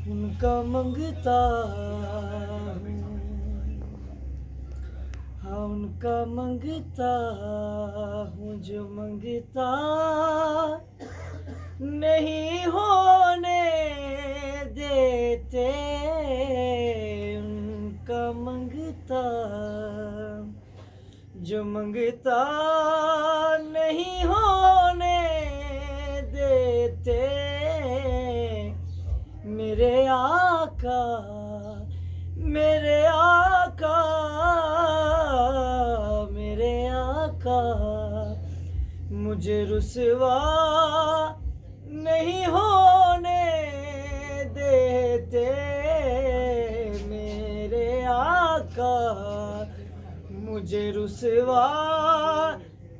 उनका मंगता हूँ। हाँ उनका मंगता हूँ, जो मंगता नहीं होने देते। उनका मंगता जो मंगता नहीं होने देते। मेरे आका, मेरे आका, मेरे आका मुझे रुसवा नहीं होने देते। मेरे आका मुझे रुसवा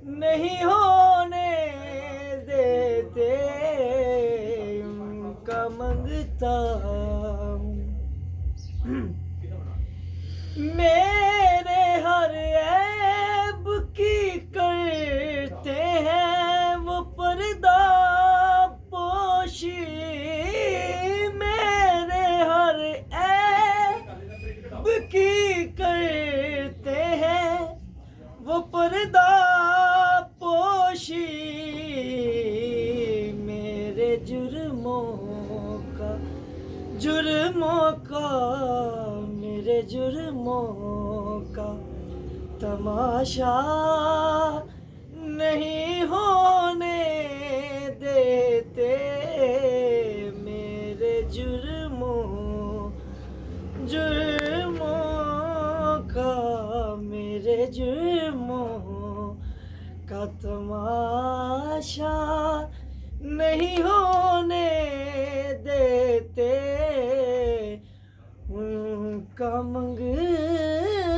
नहीं होने देते। उनका मंगता हूँ। मेरे हर ऐब की करते हैं वो पर्दा पोशी। मेरे हर ऐब की करते हैं वो पर्दा पोशी। मेरे जुर्मों का मेरे जुर्मों का तमाशा नहीं होने देते। मेरे जुर्मों का, मेरे जुर्मों का तमाशा नहीं होने देते। उनका मंगता